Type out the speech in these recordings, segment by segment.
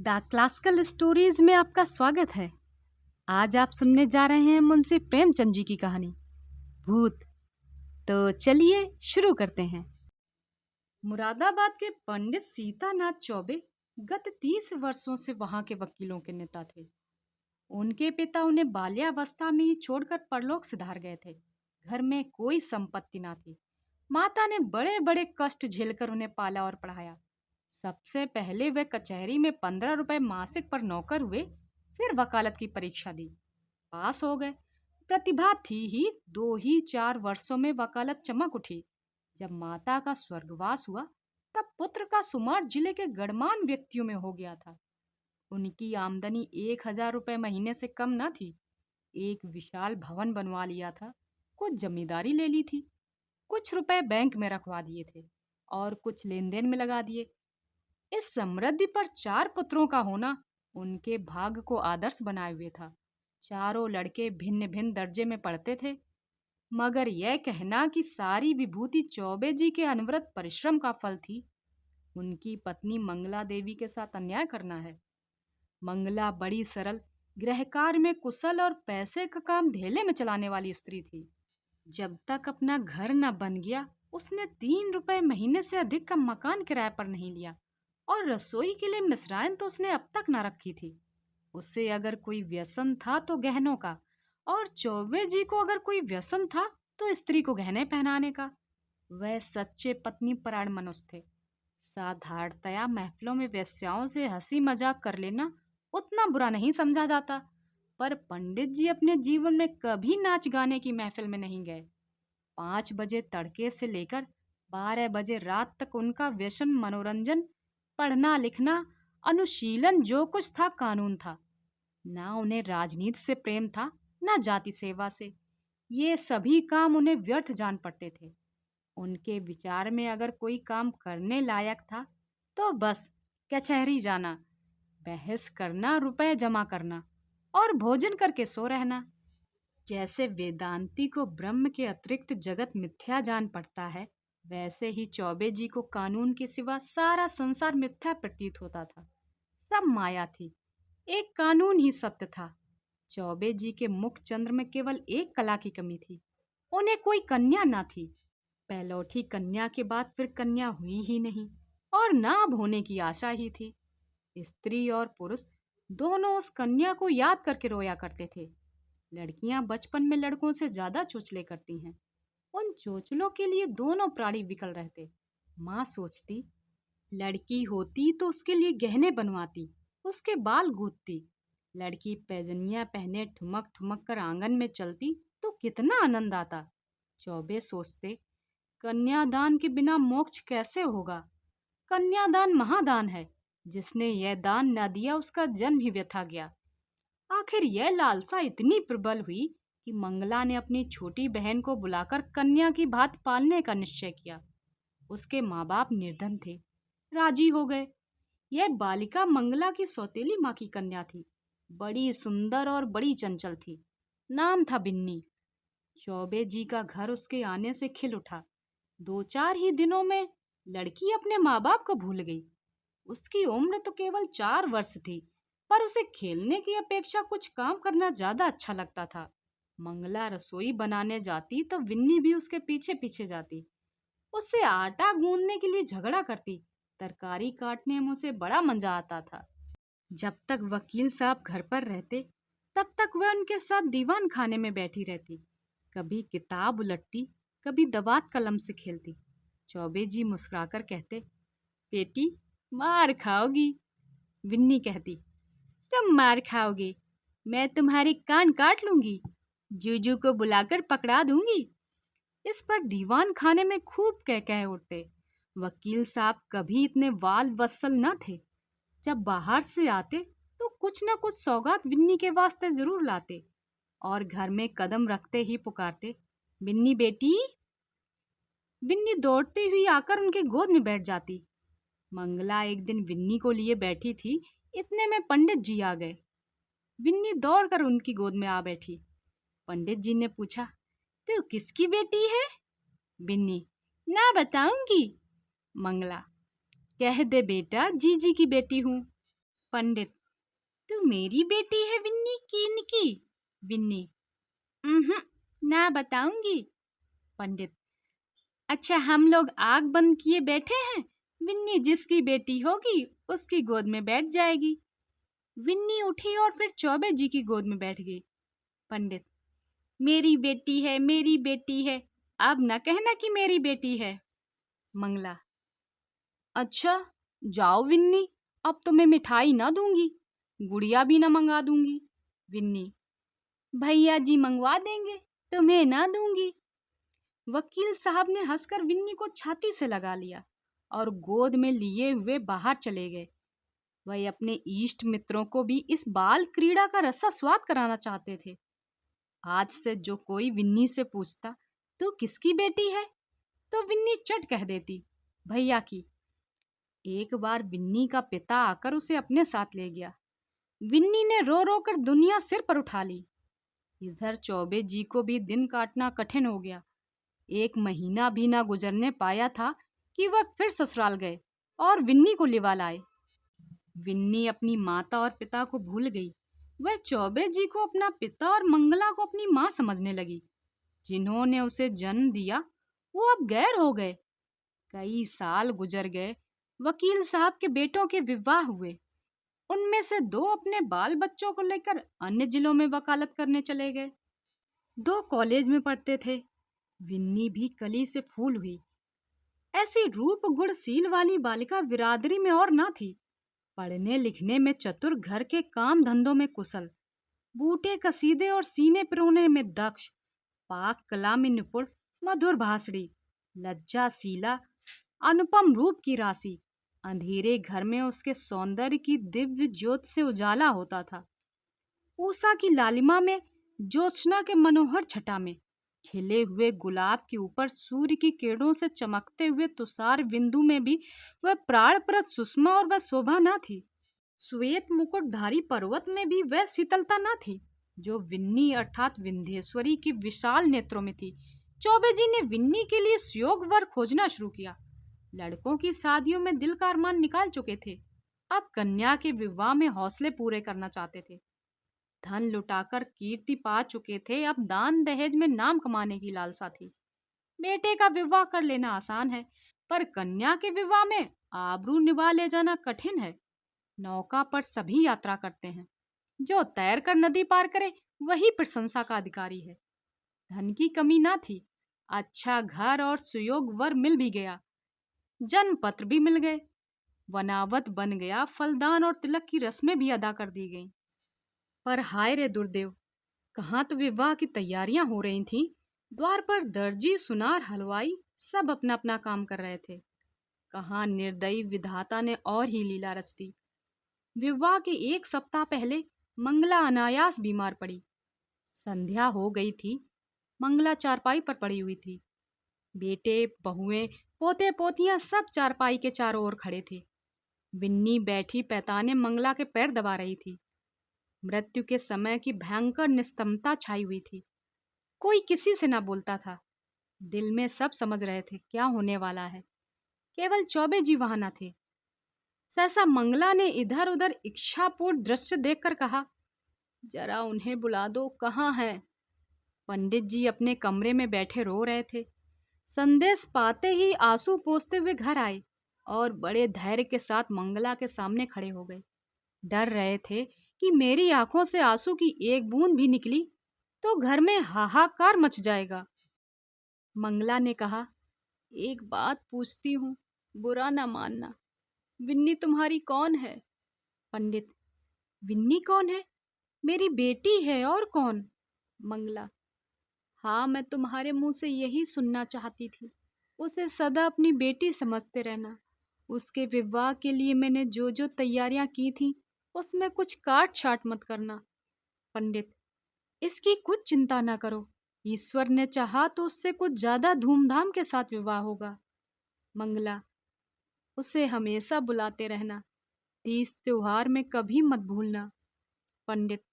The classical stories में आपका स्वागत है। आज आप सुनने जा रहे हैं मुंशी प्रेमचंद जी की कहानी भूत। तो चलिए शुरू करते हैं। मुरादाबाद के पंडित सीतानाथ चौबे गत 30 वर्षों से वहां के वकीलों के नेता थे। उनके पिता उन्हें बाल्यावस्था में ही छोड़कर परलोक सिधार गए थे। घर में कोई संपत्ति ना थी। माता ने बड़े बड़े कष्ट झेलकर उन्हें पाला और पढ़ाया। सबसे पहले वे कचहरी में 15 रुपए मासिक पर नौकर हुए, फिर वकालत की परीक्षा दी, पास हो गए। प्रतिभा थी ही, 4 वर्षों में वकालत चमक उठी। जब माता का स्वर्गवास हुआ तब पुत्र का शुमार जिले के गणमान्य व्यक्तियों में हो गया था। उनकी आमदनी 1,000 रुपए महीने से कम न थी। एक विशाल भवन बनवा लिया था, कुछ जमींदारी ले ली थी, कुछ रुपए बैंक में रखवा दिए थे और कुछ लेन देन में लगा दिए। इस समृद्धि पर 4 पुत्रों का होना उनके भाग्य को आदर्श बनाए हुए था। चारों लड़के भिन्न भिन्न दर्जे में पढ़ते थे, मगर यह कहना कि सारी विभूति चौबे जी के अनवरत परिश्रम का फल थी, उनकी पत्नी मंगला देवी के साथ अन्याय करना है। मंगला बड़ी सरल, गृहकार्य में कुशल और पैसे का काम धेले में चलाने वाली स्त्री थी। जब तक अपना घर न बन गया, उसने 3 रुपए महीने से अधिक का मकान किराए पर नहीं लिया और रसोई के लिए मिश्राइन तो उसने अब तक न रखी थी। उसे अगर कोई व्यसन था तो गहनों का, और चौबे जी को अगर कोई व्यसन था तो स्त्री को गहने पहनाने का। वह सच्चे पत्नी परायण मनुष्य थे। साधारणतया महफिलों में वेश्याओं से हंसी मजाक कर लेना उतना बुरा नहीं समझा जाता, पर पंडित जी अपने जीवन में कभी नाच गाने की महफिल में नहीं गए। 5 बजे तड़के से लेकर 12 बजे रात तक उनका व्यसन मनोरंजन, पढ़ना लिखना, अनुशीलन, जो कुछ था कानून था। ना उन्हें राजनीति से प्रेम था, ना जाति सेवा से। ये सभी काम उन्हें व्यर्थ जान पड़ते थे। उनके विचार में अगर कोई काम करने लायक था तो बस कचहरी जाना, बहस करना, रुपए जमा करना और भोजन करके सो रहना। जैसे वेदांती को ब्रह्म के अतिरिक्त जगत मिथ्या जान पड़ता है, वैसे ही चौबे जी को कानून के सिवा सारा संसार मिथ्या प्रतीत होता था। सब माया थी, एक कानून ही सत्य था। चौबे जी के मुख चंद्र में केवल एक कला की कमी थी, उन्हें कोई कन्या न थी। पहलौठी कन्या के बाद फिर कन्या हुई ही नहीं और ना अब होने की आशा ही थी। स्त्री और पुरुष दोनों उस कन्या को याद करके रोया करते थे। लड़कियां बचपन में लड़कों से ज्यादा चोचले करती हैं। उन चोचलों के लिए दोनों प्राणी विकल रहते। माँ सोचती, लड़की होती तो उसके लिए गहने बनवाती, उसके बाल गूंथती। लड़की पैजनिया पहने ठुमक ठुमक कर आंगन में चलती तो कितना आनंद आता। चौबे सोचते, कन्यादान के बिना मोक्ष कैसे होगा। कन्यादान महादान है, जिसने यह दान न दिया उसका जन्म ही व्यथा गया। आखिर यह लालसा इतनी प्रबल हुई कि मंगला ने अपनी छोटी बहन को बुलाकर कन्या की भांति पालने का निश्चय किया। उसके माँ बाप निर्धन थे, राजी हो गए। यह बालिका मंगला की सौतेली माँ की कन्या थी। बड़ी सुंदर और बड़ी चंचल थी। नाम था बिन्नी। चौबे जी का घर उसके आने से खिल उठा। 2-4 ही दिनों में लड़की अपने माँ बाप को भूल गई। उसकी उम्र तो केवल 4 वर्ष थी, पर उसे खेलने की अपेक्षा कुछ काम करना ज्यादा अच्छा लगता था। मंगला रसोई बनाने जाती तो विन्नी भी उसके पीछे पीछे जाती। उससे आटा गूंदने के लिए झगड़ा करती। तरकारी काटने में उसे बड़ा मजा आता था। जब तक वकील साहब घर पर रहते, तब तक वह उनके साथ दीवान खाने में बैठी रहती। कभी किताब उलटती, कभी दवात कलम से खेलती। चौबे जी मुस्कुराकर कहते, बेटी मार खाओगी। विन्नी कहती, तुम मार खाओगे, मैं तुम्हारे कान काट लूंगी, जूजू को बुलाकर पकड़ा दूंगी। इस पर दीवान खाने में खूब कह उठते। वकील साहब कभी इतने वाल वत्सल न थे। जब बाहर से आते तो कुछ न कुछ सौगात विन्नी के वास्ते जरूर लाते और घर में कदम रखते ही पुकारते, विन्नी बेटी। विन्नी दौड़ती हुई आकर उनके गोद में बैठ जाती। मंगला एक दिन विन्नी को लिए बैठी थी, इतने में पंडित जी आ गए। विन्नी दौड़कर उनकी गोद में आ बैठी। पंडित जी ने पूछा, तू किसकी बेटी है? विन्नी, ना बताऊंगी। मंगला, कह दे बेटा, जीजी की बेटी हूँ। पंडित, तू मेरी बेटी है विन्नी की इनकी? विन्नी, ना बताऊंगी। पंडित, अच्छा हम लोग आग बंद किए बैठे हैं, विन्नी जिसकी बेटी होगी उसकी गोद में बैठ जाएगी। विन्नी उठी और फिर चौबे जी की गोद में बैठ गई। पंडित, मेरी बेटी है, मेरी बेटी है, अब न कहना कि मेरी बेटी है। मंगला, अच्छा जाओ विन्नी, अब तो मैं मिठाई ना दूंगी, गुड़िया भी ना मंगा दूंगी। विन्नी, भैया जी मंगवा देंगे, तुम्हें ना दूंगी। वकील साहब ने हंसकर विन्नी को छाती से लगा लिया और गोद में लिए हुए बाहर चले गए। वह अपने इष्ट मित्रों को भी इस बाल क्रीड़ा का रसा स्वाद कराना चाहते थे। आज से जो कोई विन्नी से पूछता तू किसकी बेटी है, तो विन्नी चट कह देती भैया की। एक बार विन्नी का पिता आकर उसे अपने साथ ले गया। विन्नी ने रो रो कर दुनिया सिर पर उठा ली। इधर चौबे जी को भी दिन काटना कठिन हो गया। 1 महीना भी ना गुजरने पाया था कि वह फिर ससुराल गए और विन्नी को लिवा लाए। विन्नी अपनी माता और पिता को भूल गई। वह चौबे जी को अपना पिता और मंगला को अपनी माँ समझने लगी। जिन्होंने उसे जन्म दिया वो अब गैर हो गए। कई साल गुजर गए। वकील साहब के बेटों के विवाह हुए। उनमें से 2 अपने बाल बच्चों को लेकर अन्य जिलों में वकालत करने चले गए। 2 कॉलेज में पढ़ते थे। विन्नी भी कली से फूल हुई। ऐसी रूप गुणशील वाली बालिका बिरादरी में और ना थी। पढ़ने लिखने में चतुर, घर के काम धंधों में कुशल, बूटे कसीदे और सीने पिरोने में दक्ष, पाक कला में निपुण, मधुर भाषणी, लज्जाशीला, अनुपम रूप की राशि। अंधेरे घर में उसके सौंदर्य की दिव्य ज्योत से उजाला होता था। उषा की लालिमा में, ज्योत्सना के मनोहर छटा में, खिले हुए गुलाब के ऊपर सूर्य की किरणों से चमकते हुए तुषार बिंदु में भी वह प्राणप्रद सुषमा और वह शोभा न थी। श्वेत मुकुटधारी पर्वत में भी वह शीतलता न थी जो विन्नी अर्थात विंध्येश्वरी की विशाल नेत्रों में थी। चौबे जी ने विन्नी के लिए सुयोग वर खोजना शुरू किया। लड़कों की शादियों में दिल का अरमान निकाल चुके थे। अब कन्या के विवाह में हौसले पूरे करना चाहते थे। धन लुटाकर कीर्ति पा चुके थे, अब दान दहेज में नाम कमाने की लालसा थी। बेटे का विवाह कर लेना आसान है, पर कन्या के विवाह में आबरू निभा ले जाना कठिन है। नौका पर सभी यात्रा करते हैं, जो तैर कर नदी पार करे वही प्रशंसा का अधिकारी है। धन की कमी ना थी। अच्छा घर और सुयोग वर मिल भी गया। जन्म पत्र भी मिल गए। वनावत बन गया। फलदान और तिलक की रस्में भी अदा कर दी गईं। पर हाय रे दुर्देव, कहाँ तो विवाह की तैयारियां हो रही थीं। द्वार पर दर्जी, सुनार, हलवाई सब अपना अपना काम कर रहे थे। कहाँ निर्दयी विधाता ने और ही लीला रच दी। विवाह के 1 सप्ताह पहले मंगला अनायास बीमार पड़ी। संध्या हो गई थी। मंगला चारपाई पर पड़ी हुई थी। बेटे, बहुएं, पोते पोतियां सब चारपाई के चारों ओर खड़े थे। विन्नी बैठी पैताने मंगला के पैर दबा रही थी। मृत्यु के समय की भयंकर निस्तंभता छाई हुई थी। कोई किसी से ना बोलता था। दिल में सब समझ रहे थे क्या होने वाला है। केवल चौबे जी वहां न थे। सहसा मंगला ने इधर उधर इच्छापूर्ण दृश्य देखकर कहा, जरा उन्हें बुला दो, कहाँ हैं? पंडित जी अपने कमरे में बैठे रो रहे थे। संदेश पाते ही आंसू पोंछते हुए घर आए और बड़े धैर्य के साथ मंगला के सामने खड़े हो गए। डर रहे थे कि मेरी आंखों से आंसू की एक बूंद भी निकली तो घर में हाहाकार मच जाएगा। मंगला ने कहा, एक बात पूछती हूँ, बुरा ना मानना। विन्नी तुम्हारी कौन है? पंडित, विन्नी कौन है? मेरी बेटी है, और कौन? मंगला, हाँ, मैं तुम्हारे मुंह से यही सुनना चाहती थी। उसे सदा अपनी बेटी समझते रहना। उसके विवाह के लिए मैंने जो जो तैयारियां की थी उसमें कुछ काट छाट मत करना। पंडित, इसकी कुछ चिंता ना करो। ईश्वर ने चाहा तो उससे कुछ ज्यादा धूमधाम के साथ विवाह होगा। मंगला, उसे हमेशा बुलाते रहना। तीज त्योहार में कभी मत भूलना। पंडित,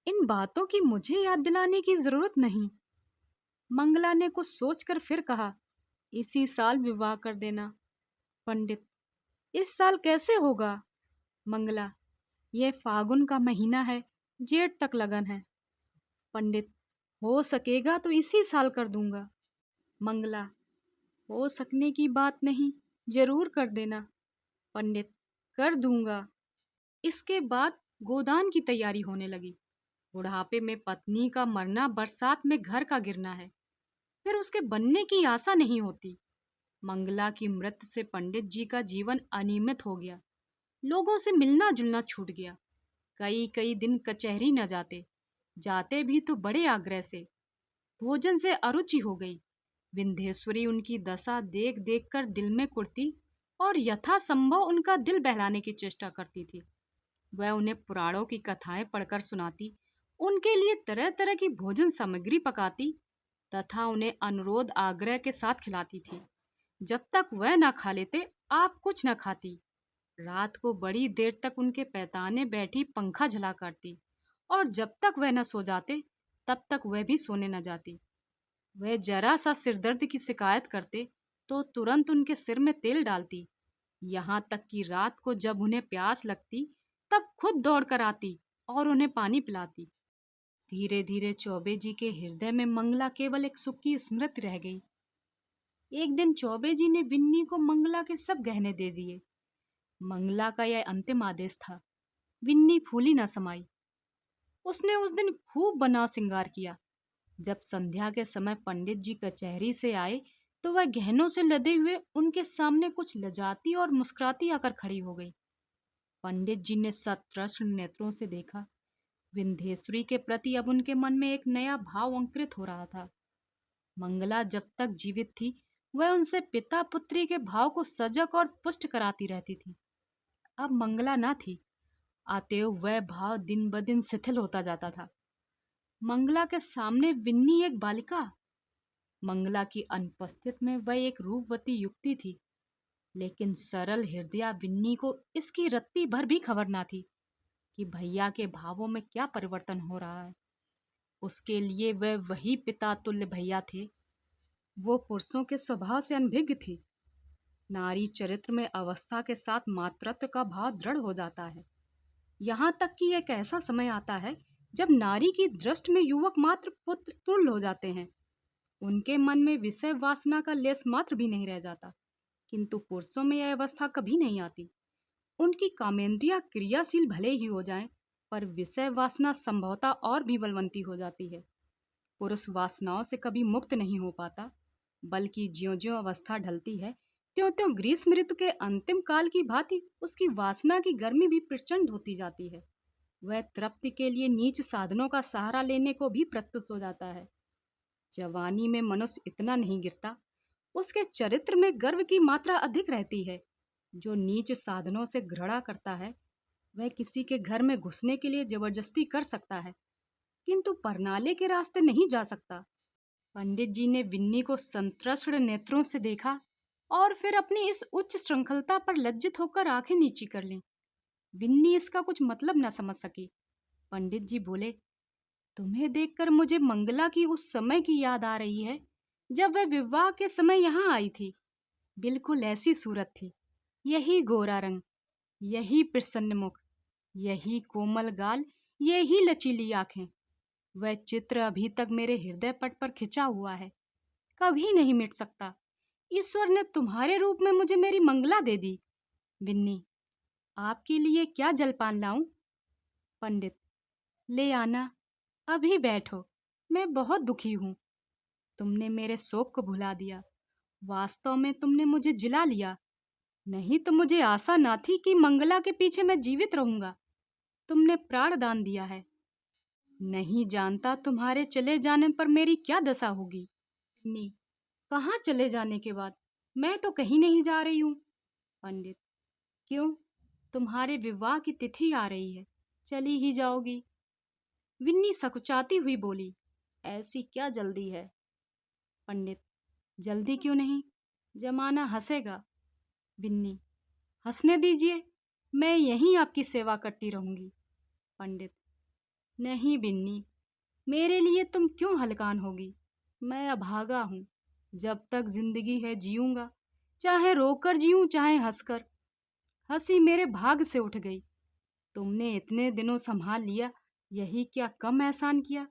इन बातों की मुझे याद दिलाने की जरूरत नहीं। मंगला ने कुछ सोचकर फिर कहा, इसी साल विवाह कर देना। पंडित, इस साल कैसे होगा? मंगला, यह फागुन का महीना है, जेठ तक लगन है। पंडित, हो सकेगा तो इसी साल कर दूंगा। मंगला, हो सकने की बात नहीं, जरूर कर देना। पंडित, कर दूंगा। इसके बाद गोदान की तैयारी होने लगी। बुढ़ापे में पत्नी का मरना, बरसात में घर का गिरना है, फिर उसके बनने की आशा नहीं होती। मंगला की मृत्यु से पंडित जी का जीवन अनियमित हो गया। लोगों से मिलना जुलना छूट गया। कई कई दिन कचहरी न जाते, जाते भी तो बड़े आग्रह से। भोजन से अरुचि हो गई। विंध्येश्वरी उनकी दशा देख देख कर दिल में कुढ़ती और यथासंभव उनका दिल बहलाने की चेष्टा करती थी। वह उन्हें पुराणों की कथाएं पढ़कर सुनाती, उनके लिए तरह तरह की भोजन सामग्री पकाती तथा उन्हें अनुरोध आग्रह के साथ खिलाती थी। जब तक वह न खा लेते, आप कुछ न खाती। रात को बड़ी देर तक उनके पैताने बैठी पंखा झला करती, और जब तक वह न सो जाते, तब तक वह भी सोने न जाती। वह जरा सा सिरदर्द की शिकायत करते तो तुरंत उनके सिर में तेल डालती। यहाँ तक कि रात को जब उन्हें प्यास लगती, तब खुद दौड़ कर आती और उन्हें पानी पिलाती। धीरे धीरे चौबे जी के हृदय में मंगला केवल एक सुख की स्मृति रह गई। एक दिन चौबे जी ने विन्नी को मंगला के सब गहने दे दिए। मंगला का यह अंतिम आदेश था। विन्नी फूली न समाई। उसने उस दिन खूब बनाव श्रृंगार किया। जब संध्या के समय पंडित जी कचहरी से आए, तो वह गहनों से लदे हुए उनके सामने कुछ लजाती और मुस्कुराती आकर खड़ी हो गई। पंडित जी ने सतृष्ण नेत्रों से देखा। विंध्येश्वरी के प्रति अब उनके मन में एक नया भाव अंकुरित हो रहा था। मंगला जब तक जीवित थी, वह उनसे पिता पुत्री के भाव को सजग और पुष्ट कराती रहती थी। अब मंगला न थी, अतएव वह भाव दिन ब दिन शिथिल होता जाता था। मंगला के सामने विन्नी एक बालिका, मंगला की अनुपस्थित में वह एक रूपवती युक्ति थी। लेकिन सरल हृदया विन्नी को इसकी रत्ती भर भी खबर ना थी कि भैया के भावों में क्या परिवर्तन हो रहा है। उसके लिए वह वही पिता तुल्य भैया थे। वो पुरुषों के स्वभाव से अनभिज्ञ थी। नारी चरित्र में अवस्था के साथ मातृत्व का भाव दृढ़ हो जाता है। यहाँ तक कि एक ऐसा समय आता है जब नारी की दृष्टि में युवक मात्र पुत्र तुल्य हो जाते हैं। उनके मन में विषय वासना का लेस मात्र भी नहीं रह जाता। किंतु पुरुषों में यह अवस्था कभी नहीं आती। उनकी कामेंद्रियां क्रियाशील भले ही हो जाएं, पर विषय वासना संभवतः और भी बलवंती हो जाती है। पुरुष वासनाओं से कभी मुक्त नहीं हो पाता, बल्कि ज्यों-ज्यों अवस्था ढलती है, त्यों-त्यों ग्रीष्म ऋतु के अंतिम काल की भांति उसकी वासना की गर्मी भी प्रचंड होती जाती है। वह तृप्ति के लिए नीच साधनों का सहारा लेने को भी प्रस्तुत हो जाता है। जवानी में मनुष्य इतना नहीं गिरता, उसके चरित्र में गर्व की मात्रा अधिक रहती है। जो नीच साधनों से घृणा करता है, वह किसी के घर में घुसने के लिए जबरदस्ती कर सकता है, किंतु परनाले के रास्ते नहीं जा सकता। पंडित जी ने विन्नी को संतृष्ण नेत्रों से देखा और फिर अपनी इस उच्च श्रृंखलता पर लज्जित होकर आंखें नीची कर लीं। विन्नी इसका कुछ मतलब न समझ सकी। पंडित जी बोले, तुम्हें देखकर मुझे मंगला की उस समय की याद आ रही है जब वह विवाह के समय यहाँ आई थी। बिल्कुल ऐसी सूरत थी, यही गोरा रंग, यही प्रसन्न मुख, यही कोमल गाल, यही लचीली आंखें। वह चित्र अभी तक मेरे हृदय पट पर खिंचा हुआ है, कभी नहीं मिट सकता। ईश्वर ने तुम्हारे रूप में मुझे मेरी मंगला दे दी। विन्नी, आपके लिए क्या जलपान लाऊं? पंडित, ले आना, अभी बैठो, मैं बहुत दुखी हूं। तुमने मेरे शोक को भुला दिया। वास्तव में तुमने मुझे जिला लिया। नहीं तो मुझे आशा ना थी कि मंगला के पीछे मैं जीवित रहूंगा। तुमने प्राण दान दिया है। नहीं जानता तुम्हारे चले जाने पर मेरी क्या दशा होगी। नहीं, कहाँ चले जाने के बाद? मैं तो कहीं नहीं जा रही हूँ। पंडित, क्यों? तुम्हारे विवाह की तिथि आ रही है, चली ही जाओगी। विन्नी सकुचाती हुई बोली, ऐसी क्या जल्दी है? पंडित, जल्दी क्यों नहीं? जमाना हंसेगा। विन्नी, हंसने दीजिए, मैं यहीं आपकी सेवा करती रहूंगी। पंडित, नहीं विन्नी, मेरे लिए तुम क्यों हलकान होगी? मैं अभागा हूँ। जब तक जिंदगी है जीऊंगा, चाहे रोकर जीऊं चाहे हंसकर। हंसी मेरे भाग से उठ गई। तुमने इतने दिनों संभाल लिया, यही क्या कम एहसान किया।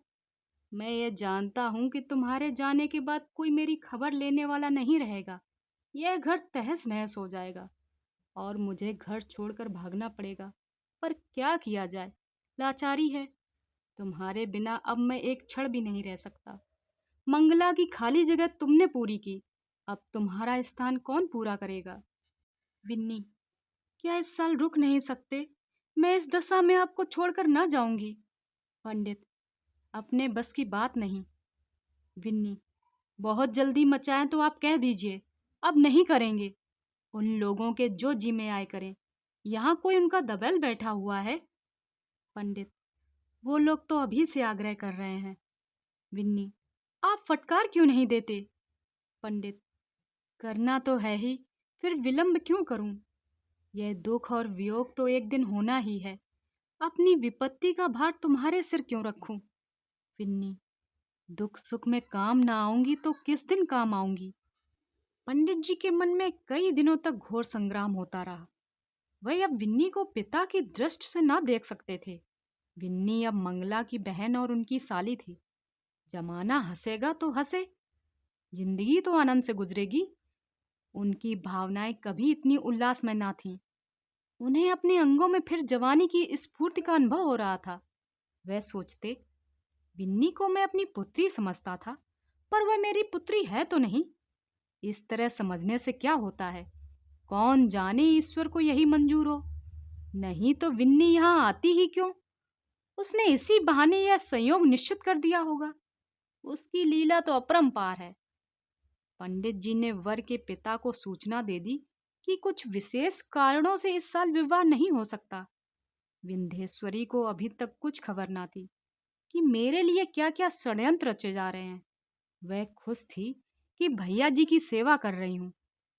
मैं ये जानता हूँ कि तुम्हारे जाने के बाद कोई मेरी खबर लेने वाला नहीं रहेगा। यह घर तहस नहस हो जाएगा और मुझे घर छोड़कर भागना पड़ेगा। पर क्या किया जाए, लाचारी है। तुम्हारे बिना अब मैं एक क्षण भी नहीं रह सकता। मंगला की खाली जगह तुमने पूरी की, अब तुम्हारा स्थान कौन पूरा करेगा। विन्नी, क्या इस साल रुक नहीं सकते? मैं इस दशा में आपको छोड़कर न जाऊंगी। पंडित, अपने बस की बात नहीं। विन्नी, बहुत जल्दी मचाएं तो आप कह दीजिए, अब नहीं करेंगे। उन लोगों के जो जी में आए करें, यहाँ कोई उनका दबेल बैठा हुआ है। पंडित, वो लोग तो अभी से आग्रह कर रहे हैं। विन्नी, आप फटकार क्यों नहीं देते। पंडित, करना तो है ही, फिर विलंब क्यों करूं। यह दुख और वियोग तो एक दिन होना ही है। अपनी विपत्ति का भार तुम्हारे सिर क्यों रखूं। विन्नी, दुख सुख में काम ना आऊंगी तो किस दिन काम आऊंगी। पंडित जी के मन में कई दिनों तक घोर संग्राम होता रहा। वह अब विन्नी को पिता की दृष्टि से ना देख सकते थे। विन्नी अब मंगला की बहन और उनकी साली थी। जमाना हंसेगा तो हंसे, जिंदगी तो आनंद से गुजरेगी। उनकी भावनाएं कभी इतनी उल्लास में ना थीं। उन्हें अपने अंगों में फिर जवानी की स्फूर्ति का अनुभव हो रहा था। वह सोचते, विन्नी को मैं अपनी पुत्री समझता था, पर वह मेरी पुत्री है तो नहीं। इस तरह समझने से क्या होता है, कौन जाने ईश्वर को यही मंजूर हो। नहीं तो विन्नी यहाँ आती ही क्यों। उसने इसी बहाने यह संयोग निश्चित कर दिया होगा। उसकी लीला तो अपरंपार है। पंडित जी ने वर के पिता को सूचना दे दी कि कुछ विशेष कारणों से इस साल विवाह नहीं हो सकता। विंध्येश्वरी को अभी तक कुछ खबर ना थी कि मेरे लिए क्या क्या षड्यंत्र रचे जा रहे हैं। वह खुश थी कि भैया जी की सेवा कर रही हूँ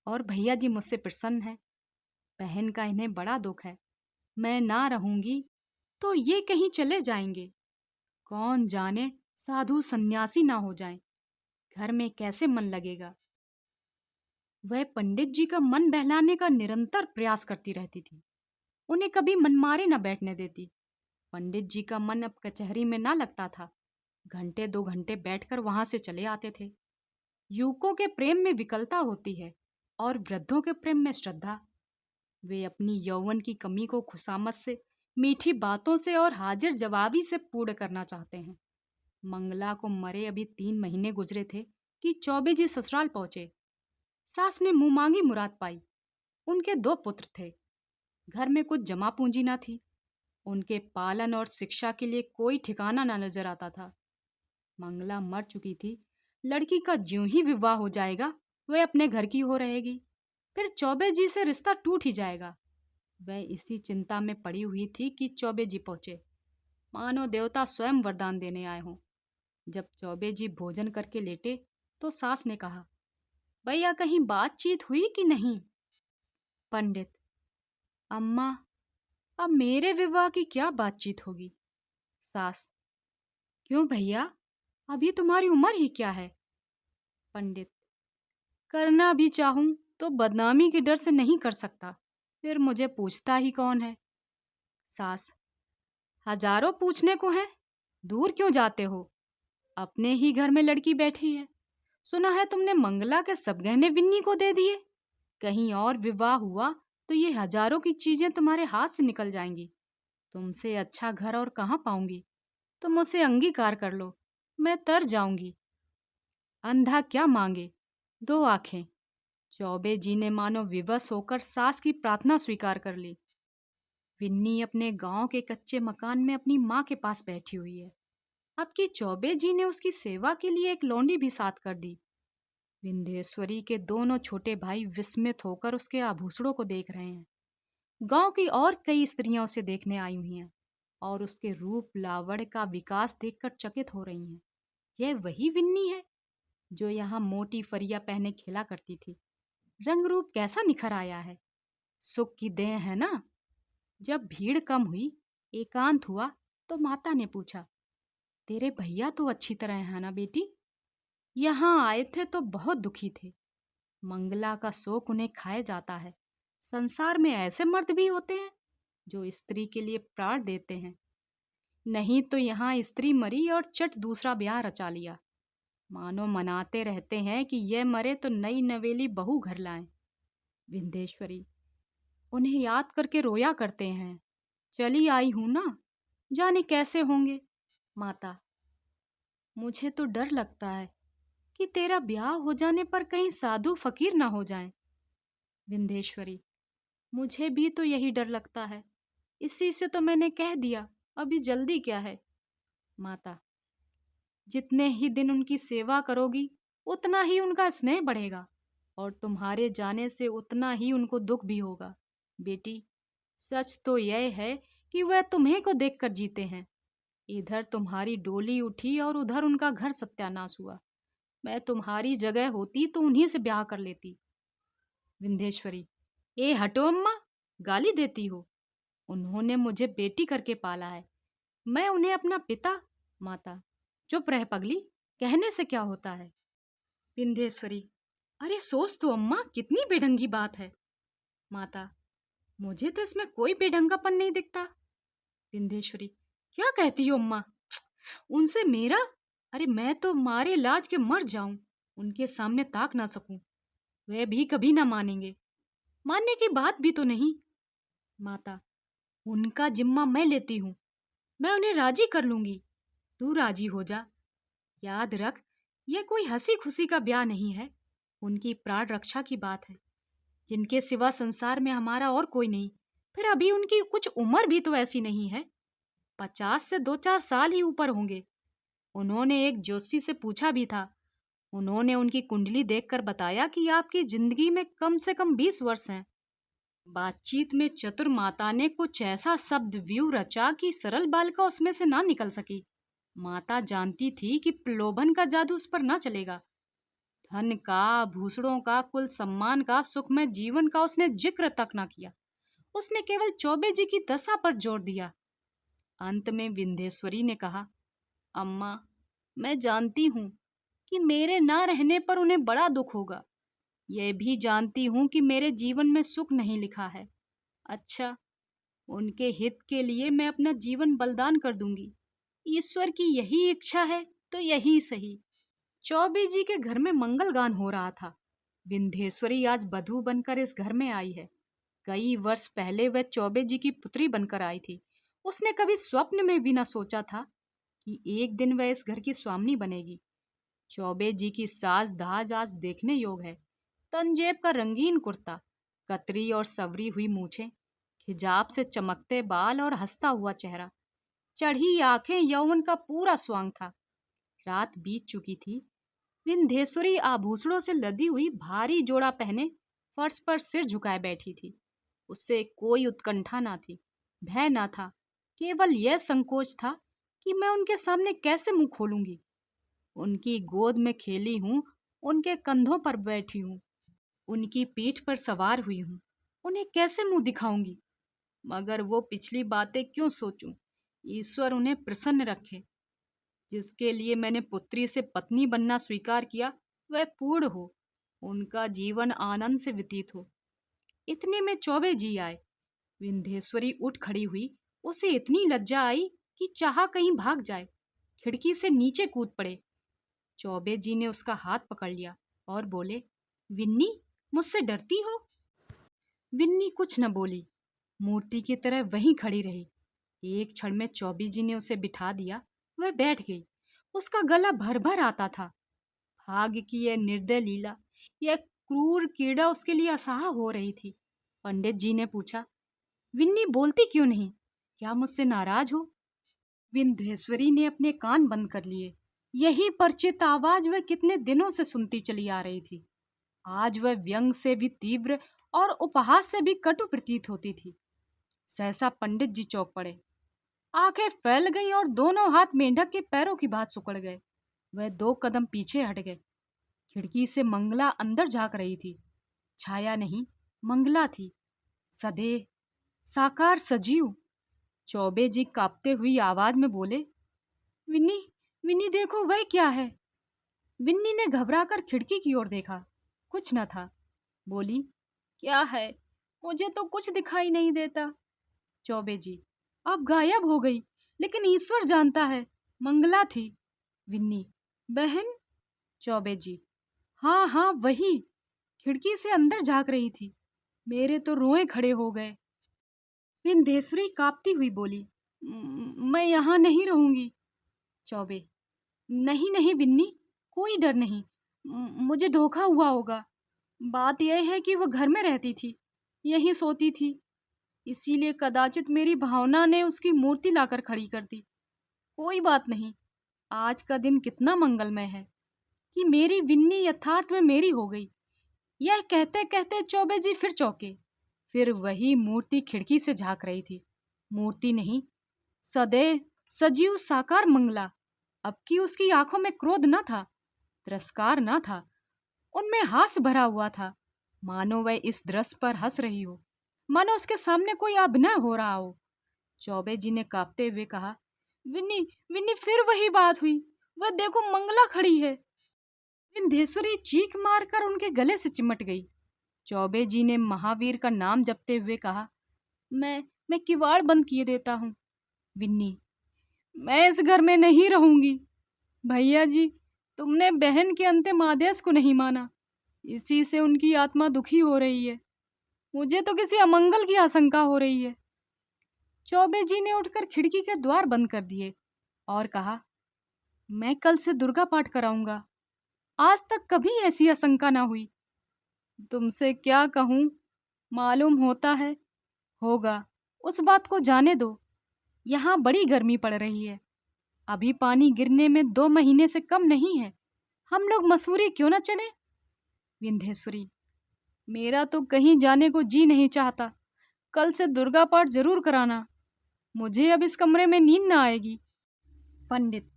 और भैया जी मुझसे प्रसन्न है। बहन का इन्हें बड़ा दुख है। मैं ना रहूंगी तो ये कहीं चले जाएंगे। कौन जाने साधु सन्यासी ना हो जाएं। घर में कैसे मन लगेगा। वह पंडित जी का मन बहलाने का निरंतर प्रयास करती रहती थी। उन्हें कभी मनमारे न बैठने देती। पंडित जी का मन अब कचहरी में ना लगता था। घंटे 2 घंटे बैठकर वहां से चले आते थे। युवकों के प्रेम में विकलता होती है और वृद्धों के प्रेम में श्रद्धा। वे अपनी यौवन की कमी को खुशामद से, मीठी बातों से और हाजिर जवाबी से पूर्ण करना चाहते हैं। मंगला को मरे अभी 3 महीने गुजरे थे कि चौबे जी ससुराल पहुंचे। सास ने मुंह मांगी मुराद पाई। उनके 2 पुत्र थे। घर में कुछ जमा पूंजी ना थी। उनके पालन और शिक्षा के लिए कोई ठिकाना ना नजर आता था। मंगला मर चुकी थी। लड़की का ज्यों ही विवाह हो जाएगा, वह अपने घर की हो रहेगी। फिर चौबे जी से रिश्ता टूट ही जाएगा। वह इसी चिंता में पड़ी हुई थी कि चौबे जी पहुंचे, मानो देवता स्वयं वरदान देने आए हों। जब चौबे जी भोजन करके लेटे तो सास ने कहा, भैया कहीं बातचीत हुई कि नहीं। पंडित, अम्मा, अब मेरे विवाह की क्या बातचीत होगी। सास, क्यों भैया, अभी तुम्हारी उम्र ही क्या है। पंडित, करना भी चाहूं तो बदनामी के डर से नहीं कर सकता, फिर मुझे पूछता ही कौन है। सास, हजारों पूछने को है, दूर क्यों जाते हो। अपने ही घर में लड़की बैठी है। सुना है तुमने मंगला के सब गहने विन्नी को दे दिए। कहीं और विवाह हुआ तो ये हजारों की चीजें तुम्हारे हाथ से निकल जाएंगी। तुमसे अच्छा घर और कहाँ पाऊंगी। तुम उसे अंगीकार कर लो, मैं तर जाऊंगी। अंधा क्या मांगे, 2 आंखें। चौबे जी ने मानो विवश होकर सास की प्रार्थना स्वीकार कर ली। विन्नी अपने गांव के कच्चे मकान में अपनी माँ के पास बैठी हुई है। अब की चौबे जी ने उसकी सेवा के लिए एक लौंडी भी साथ कर दी। विंध्येश्वरी के दोनों छोटे भाई विस्मित होकर उसके आभूषणों को देख रहे हैं। गांव की और कई स्त्रियां उसे देखने आई हुई हैं और उसके रूप लावण्य का विकास देखकर चकित हो रही हैं। यह वही विन्नी है जो यहाँ मोटी फरिया पहने खेला करती थी। रंग रूप कैसा निखर आया है। सुख की देह है ना। जब भीड़ कम हुई, एकांत हुआ, तो माता ने पूछा, तेरे भैया तो अच्छी तरह है ना बेटी। यहाँ आए थे तो बहुत दुखी थे। मंगला का शोक उन्हें खाए जाता है। संसार में ऐसे मर्द भी होते हैं। जो स्त्री के लिए प्राण देते हैं। नहीं तो यहाँ स्त्री मरी और चट दूसरा ब्याह रचा लिया। मानो मनाते रहते हैं कि यह मरे तो नई नवेली बहू घर लाएं। विंध्येश्वरी उन्हें याद करके रोया करते हैं। चली आई हूं ना, जाने कैसे होंगे। माता मुझे तो डर लगता है कि तेरा ब्याह हो जाने पर कहीं साधु फकीर ना हो जाएं। विंध्येश्वरी मुझे भी तो यही डर लगता है, इसी से तो मैंने कह दिया, अभी जल्दी क्या है। माता जितने ही दिन उनकी सेवा करोगी उतना ही उनका स्नेह बढ़ेगा और तुम्हारे जाने से उतना ही उनको दुख भी होगा। बेटी सच तो यह है कि वह तुम्हें को देखकर जीते हैं। इधर तुम्हारी डोली उठी और उधर उनका घर सत्यानाश हुआ। मैं तुम्हारी जगह होती तो उन्हीं से ब्याह कर लेती। विंध्येश्वरी ए हटो अम्मा, गाली देती हो। उन्होंने मुझे बेटी करके पाला है, मैं उन्हें अपना पिता। माता चुप रह पगली, कहने से क्या होता है। विंध्येश्वरी अरे सोच तो अम्मा, कितनी बेढंगी बात है। माता मुझे तो इसमें कोई बेढंगापन नहीं दिखता। विंध्येश्वरी क्या कहती हो अम्मा, उनसे मेरा, अरे मैं तो मारे लाज के मर जाऊं, उनके सामने ताक ना सकूं। वे भी कभी ना मानेंगे, मानने की बात भी तो नहीं। माता उनका जिम्मा मैं लेती हूँ, मैं उन्हें राजी कर लूंगी, तू राजी हो जा। याद रख यह कोई हंसी खुशी का ब्याह नहीं है, उनकी प्राण रक्षा की बात है, जिनके सिवा संसार में हमारा और कोई नहीं। फिर अभी उनकी कुछ उम्र भी तो ऐसी नहीं है, 50 से 2-4 साल ही ऊपर होंगे। उन्होंने एक ज्योतिषी से पूछा भी था, उन्होंने उनकी कुंडली देखकर बताया कि आपकी जिंदगी में कम से कम 20 वर्ष हैं। बातचीत में चतुर माता ने कुछ ऐसा शब्द व्यूह रचा कि सरल बालिका उसमें से ना निकल सकी। माता जानती थी कि प्रलोभन का जादू उस पर ना चलेगा। धन का, आभूषणों का, कुल सम्मान का, सुखमय जीवन का उसने जिक्र तक ना किया। उसने केवल चौबे जी की दशा पर जोर दिया। अंत में विंध्येश्वरी ने कहा, अम्मा मैं जानती हूँ कि मेरे ना रहने पर उन्हें बड़ा दुख होगा। यह भी जानती हूँ कि मेरे जीवन में सुख नहीं लिखा है। अच्छा, उनके हित के लिए मैं अपना जीवन बलिदान कर दूंगी। ईश्वर की यही इच्छा है तो यही सही। चौबे जी के घर में मंगल गान हो रहा था। विंध्येश्वरी आज बधू बनकर इस घर में आई है। कई वर्ष पहले वह चौबे जी की पुत्री बनकर आई थी। उसने कभी स्वप्न में भी न सोचा था कि एक दिन वह इस घर की स्वामिनी बनेगी। चौबे जी की साज दाज आज देखने योग है। तंजेब का रंगीन कुर्ता, कतरी और सवरी हुई मूछें, हिजाब से चमकते बाल और हंसता हुआ चेहरा, चढ़ी आंखें, यौवन का पूरा स्वांग था। रात बीत चुकी थी। विंध्येश्वरी आभूषणों से लदी हुई भारी जोड़ा पहने फर्श पर सिर झुकाए बैठी थी। उससे कोई उत्कंठा ना थी, भय ना था, केवल यह संकोच था कि मैं उनके सामने कैसे मुंह खोलूंगी। उनकी गोद में खेली हूँ, उनके कंधों पर बैठी हूँ, उनकी पीठ पर सवार हुई हूँ, उन्हें कैसे मुंह दिखाऊंगी। मगर वो पिछली बातें क्यों सोचूं। ईश्वर उन्हें प्रसन्न रखे। जिसके लिए मैंने पुत्री से पत्नी बनना स्वीकार किया वह पूर्ण हो, उनका जीवन आनंद से व्यतीत हो। इतने में चौबे जी आए। विंध्येश्वरी उठ खड़ी हुई। उसे इतनी लज्जा आई कि चाहा कहीं भाग जाए, खिड़की से नीचे कूद पड़े। चौबे जी ने उसका हाथ पकड़ लिया और बोले, विन्नी मुझसे डरती हो। विन्नी कुछ न बोली, मूर्ति की तरह वहीं खड़ी रही। एक क्षण में चौबे जी ने उसे बिठा दिया। वह बैठ गई। उसका गला भर भर आता था। भाग्य की यह निर्दय लीला, यह क्रूर कीड़ा उसके लिए असह्य हो रही थी। पंडित जी ने पूछा, विन्नी बोलती क्यों नहीं, क्या मुझसे नाराज हो। विंध्येश्वरी ने अपने कान बंद कर लिए। यही परिचित आवाज वह कितने दिनों से सुनती चली आ रही थी। आज वह व्यंग से भी तीव्र और उपहास से भी कटु प्रतीत होती थी। सहसा पंडित जी चौंक पड़े। आंखें फैल गईं और दोनों हाथ मेंढक के पैरों की भांति सिकुड़ गए। वह 2 कदम पीछे हट गए। खिड़की से मंगला अंदर झांक रही थी। छाया नहीं, मंगला थी, सदेह, साकार, सजीव। चौबे जी कांपते हुई आवाज में बोले, विन्नी, विन्नी देखो वह क्या है। विन्नी ने घबराकर खिड़की की ओर देखा। कुछ न था। बोली, क्या है, मुझे तो कुछ दिखाई नहीं देता। चौबे जी, अब गायब हो गई, लेकिन ईश्वर जानता है, मंगला थी। विन्नी, बहन? चौबे जी, हाँ हाँ वही, खिड़की से अंदर झांक रही थी। मेरे तो रोए खड़े हो गए। विंध्येश्वरी कांपती हुई बोली, मैं यहाँ नहीं रहूंगी। चौबे, नहीं नहीं विन्नी, कोई डर नहीं। मुझे धोखा हुआ होगा। बात यह है कि वह घर में रहती थी, यहीं सोती थी, इसीलिए कदाचित मेरी भावना ने उसकी मूर्ति लाकर खड़ी कर दी। कोई बात नहीं, आज का दिन कितना मंगलमय है कि मेरी विन्नी यथार्थ में मेरी हो गई। यह कहते कहते चौबे जी फिर चौंके। फिर वही मूर्ति खिड़की से झांक रही थी। मूर्ति नहीं, सदैव सजीव साकार मंगला। अब की उसकी आंखों में क्रोध न था, तिरस्कार न था, उनमें हास्य भरा हुआ था, मानो वह इस दृश्य पर हंस रही हो, मानो उसके सामने कोई अभिनय हो रहा हो। चौबे जी ने कांपते हुए कहा, विन्नी, विन्नी, फिर वही बात हुई, वह देखो मंगला खड़ी है। विंध्येश्वरी चीख मारकर उनके गले से चिमट गई। चौबे जी ने महावीर का नाम जपते हुए कहा, मैं किवाड़ बंद किए देता हूँ। विन्नी, मैं इस घर में नहीं रहूंगी। भैया जी, तुमने बहन के अंतिम आदेश को नहीं माना, इसी से उनकी आत्मा दुखी हो रही है। मुझे तो किसी अमंगल की आशंका हो रही है। चौबे जी ने उठकर खिड़की के द्वार बंद कर दिए और कहा, मैं कल से दुर्गा पाठ कराऊंगा। आज तक कभी ऐसी आशंका ना हुई। तुमसे क्या कहूं, मालूम होता है, होगा, उस बात को जाने दो। यहाँ बड़ी गर्मी पड़ रही है, अभी पानी गिरने में 2 महीने से कम नहीं है। हम लोग मसूरी क्यों न चले? विंध्येश्वरी, मेरा तो कहीं जाने को जी नहीं चाहता। कल से दुर्गा पाठ जरूर कराना। मुझे अब इस कमरे में नींद न आएगी। पंडित,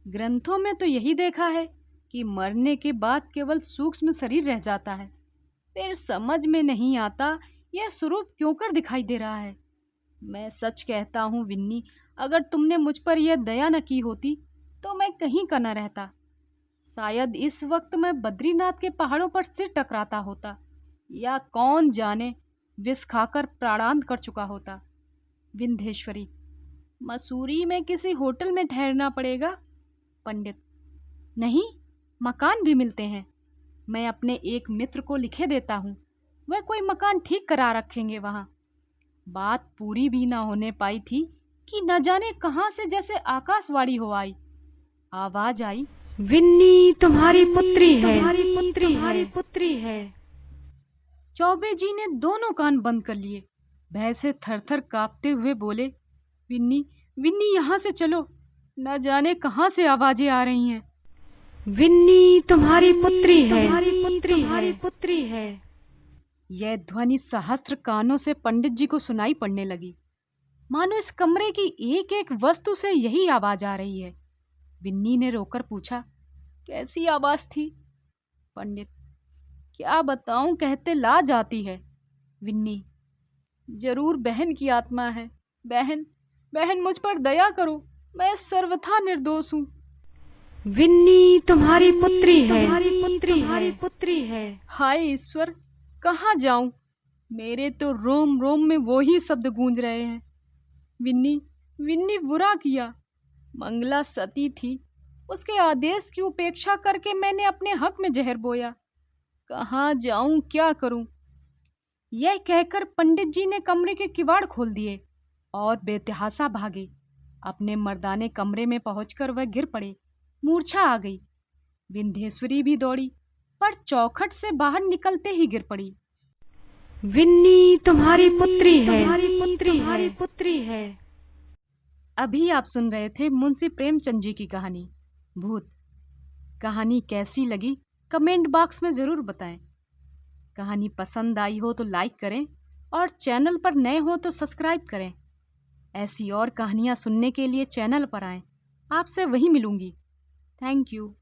ग्रंथों में तो यही देखा है कि मरने के बाद केवल सूक्ष्म शरीर रह जाता है। फिर समझ में नहीं आता यह स्वरूप क्यों कर दिखाई दे रहा है। मैं सच कहता हूँ विन्नी, अगर तुमने मुझ पर यह दया न की होती तो मैं कहीं का न रहता। शायद इस वक्त मैं बद्रीनाथ के पहाड़ों पर सिर टकराता होता, या कौन जाने विष खाकर प्राणांत कर चुका होता। विंध्येश्वरी, मसूरी में किसी होटल में ठहरना पड़ेगा। पंडित, नहीं, मकान भी मिलते हैं। मैं अपने एक मित्र को लिखे देता हूँ, वह कोई मकान ठीक करा रखेंगे वहाँ। बात पूरी भी ना होने पाई थी कि न जाने कहाँ से जैसे आकाशवाणी हो आई। आवाज आई, विन्नी तुम्हारी पुत्री है, तुम्हारी पुत्री है। चौबे जी ने दोनों कान बंद कर लिए, भय से थरथर कांपते हुए बोले, विन्नी, विन्नी, यहाँ से चलो, न जाने कहाँ से आवाजें आ रही हैं। विन्नी तुम्हारी पुत्री है, तुम्हारी पुत्री है। यह ध्वनि सहस्त्र कानों से पंडित जी को सुनाई पड़ने लगी, मानो इस कमरे की एक एक वस्तु से यही आवाज आ रही है। विन्नी ने रोकर पूछा, कैसी आवाज थी? पंडित, क्या बताऊं, कहते ला जाती है। विन्नी, जरूर बहन की आत्मा है। बहन, बहन, मुझ पर दया करो, मैं सर्वथा निर्दोष हूँ। विन्नी तुम्हारी पुत्री है, तुम्हारी पुत्री है। हाय ईश्वर, कहाँ जाऊं? मेरे तो रोम रोम में वो ही शब्द गूंज रहे हैं। विन्नी, विन्नी, बुरा किया। मंगला सती थी, उसके आदेश की उपेक्षा करके मैंने अपने हक में जहर बोया। कहाँ जाऊं, क्या करूं? यह कहकर पंडित जी ने कमरे के किवाड़ खोल दिए और बेतहासा भागे। अपने मर्दाने कमरे में पहुंचकर वह गिर पड़े, मूर्छा आ गई। विंध्येश्वरी भी दौड़ी, पर चौखट से बाहर निकलते ही गिर पड़ी। विन्नी तुम्हारी पुत्री है, तुम्हारी पुत्री है। अभी आप सुन रहे थे मुंशी प्रेमचंद जी की कहानी भूत। कहानी कैसी लगी कमेंट बॉक्स में ज़रूर बताएं। कहानी पसंद आई हो तो लाइक करें और चैनल पर नए हो तो सब्सक्राइब करें। ऐसी और कहानियाँ सुनने के लिए चैनल पर आएं। आपसे वहीं मिलूंगी। Thank you.